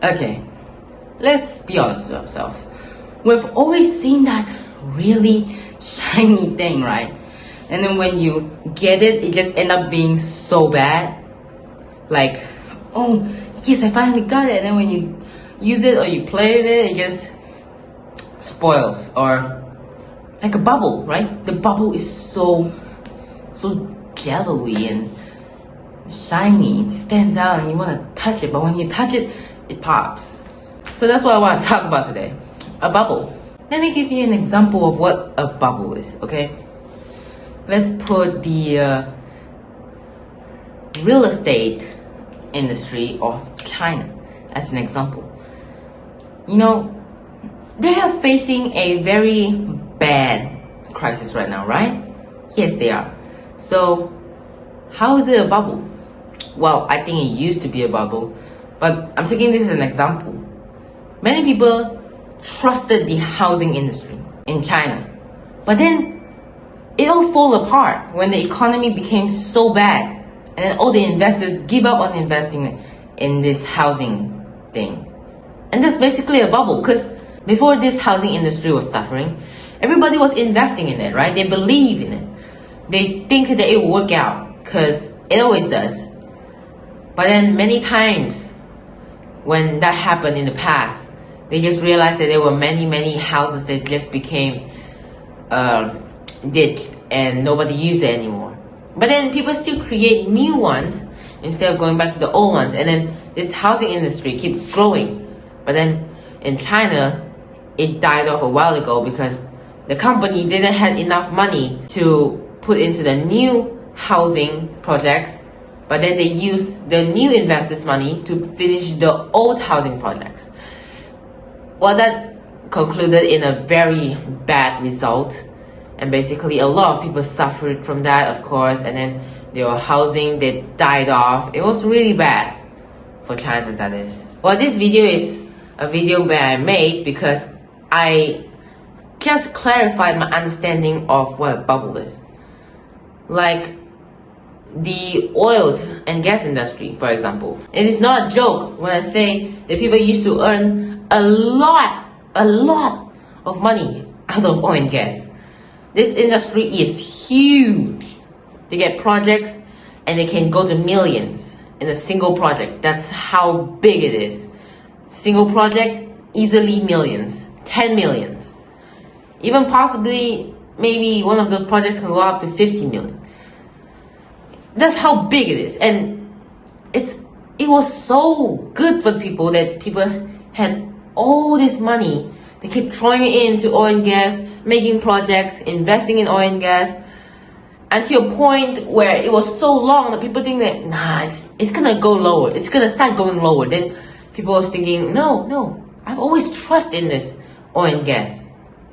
Okay, let's be honest with ourselves. We've always seen that really shiny thing, right? And then when you get it, it just end up being so bad. Like, oh, yes, I finally got it. And then when you use it or you play with it, it just spoils. Or like a bubble, right? The bubble is so jello-y and shiny. It stands out and you want to touch it, but when you touch it, it pops. So that's what I want to talk about today. A bubble. Let me give you an example of what a bubble is, okay? Let's put the real estate industry or China as an example. You know, they are facing a very bad crisis right now, right? Yes, they are. So, how is it a bubble? Well, I think it used to be a bubble, but I'm taking this as an example. Many people trusted the housing industry in China, but then it all fell apart when the economy became so bad, and then all the investors give up on investing in this housing thing. And that's basically a bubble, because before this housing industry was suffering, everybody was investing in it, right? They believe in it. They think that it will work out, because it always does. But then many times when that happened in the past, they just realized that there were many houses that just became ditched and nobody used it anymore. But then people still create new ones instead of going back to the old ones, and then this housing industry keeps growing. But then in China, it died off a while ago because the company didn't have enough money to put into the new housing projects, but then they used the new investors' money to finish the old housing projects. Well, that concluded in a very bad result, and basically a lot of people suffered from that, of course, and then their housing, they died off. It was really bad for China, that is. Well, this video is a video where I made because I just clarified my understanding of what a bubble is. Like the oil and gas industry, for example. It is not a joke when I say that people used to earn a lot of money out of oil and gas. This industry is huge. They get projects and they can go to millions in a single project. That's how big it is. Single project, easily millions, 10 millions. Even possibly, maybe one of those projects can go up to 50 million. That's how big it is. And it was so good for the people that people had all this money. They keep throwing it into oil and gas, making projects, investing in oil and gas, until a point where it was so long that people think that, nah, it's gonna go lower. It's gonna start going lower. Then people was thinking, no, I've always trusted in this oil and gas.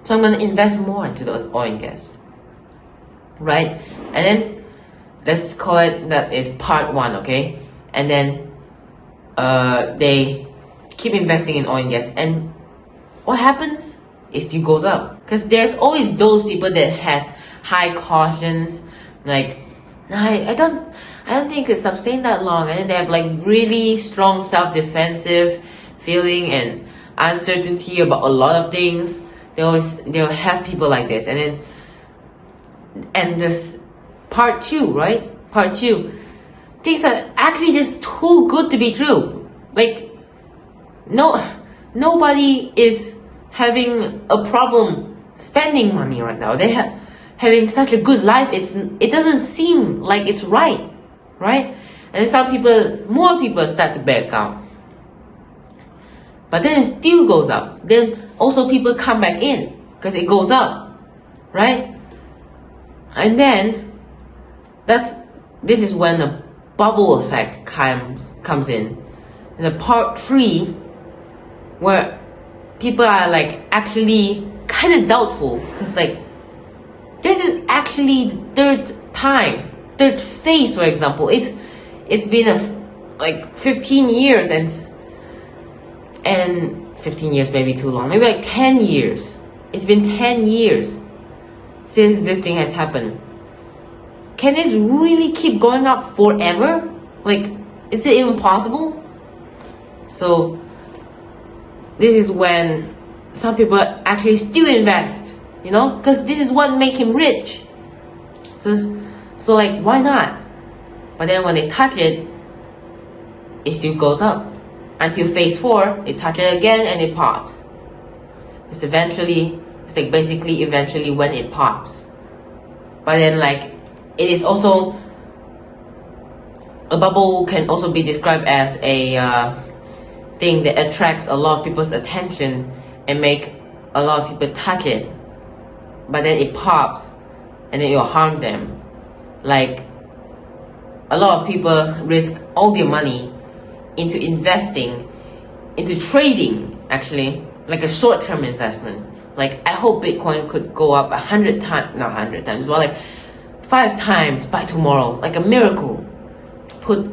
So I'm gonna invest more into the oil and gas. Right? And then, let's call it that is part one, okay? And then, they keep investing in oil and gas. And what happens? It still goes up. Because there's always those people that has high cautions, like, nah, I don't think it's sustain that long. And then they have like really strong self-defensive feeling and uncertainty about a lot of things. They'll have people like this. And this part two, right? Part two. Things are actually just too good to be true. Like, nobody is having a problem spending money right now. They have having such a good life. It doesn't seem like it's right? And more people start to back out. But then it still goes up. Then also people come back in because it goes up, right? And then this is when the bubble effect comes in. And the part three, where people are like actually kind of doubtful, because like this is actually the third phase, for example. It's been like 15 years and 15 years maybe too long, maybe like 10 years. It's been 10 years since this thing has happened. Can this really keep going up forever? Like, is it even possible? So this is when some people actually still invest, you know, because this is what makes him rich. So like, why not? But then when they touch it, it still goes up until phase 4. They touch it again and it pops. It's like basically eventually when it pops. But then like, it is also, a bubble can also be described as a thing that attracts a lot of people's attention and make a lot of people touch it. But then it pops and then it will harm them. Like, a lot of people risk all their money into investing, into trading actually, like a short-term investment. Like, I hope Bitcoin could go up 100 times, not 100 times, but like 5 times by tomorrow, like a miracle. Put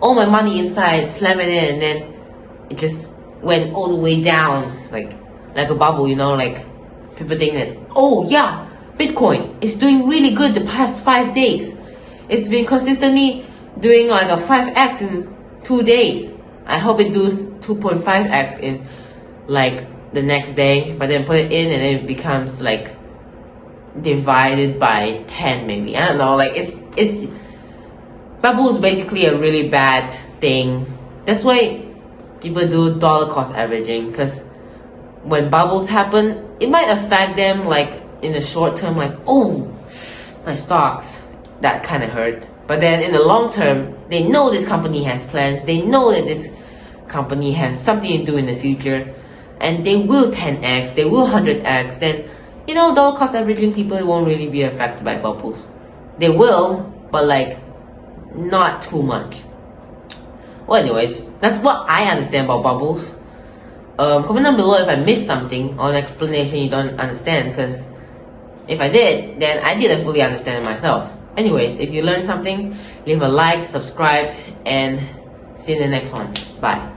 all my money inside, slam it in, and then it just went all the way down, like a bubble, you know, like people think that, oh yeah, Bitcoin is doing really good the past 5 days. It's been consistently doing like a 5x in 2 days. I hope it does 2.5x in like the next day, but then put it in and it becomes like divided by 10 maybe. I don't know, like it's bubble is basically a really bad thing. That's why people do dollar cost averaging, because when bubbles happen, it might affect them like in the short term, like, oh, my stocks, that kind of hurt. But then in the long term, they know this company has plans, they know that this company has something to do in the future, and they will 10x, they will 100x, then, you know, dollar cost averaging people won't really be affected by bubbles. They will, but like, not too much. Well, anyways, that's what I understand about bubbles. Comment down below if I missed something or an explanation you don't understand, because if I did, then I didn't fully understand it myself. Anyways, if you learned something, leave a like, subscribe, and see you in the next one. Bye.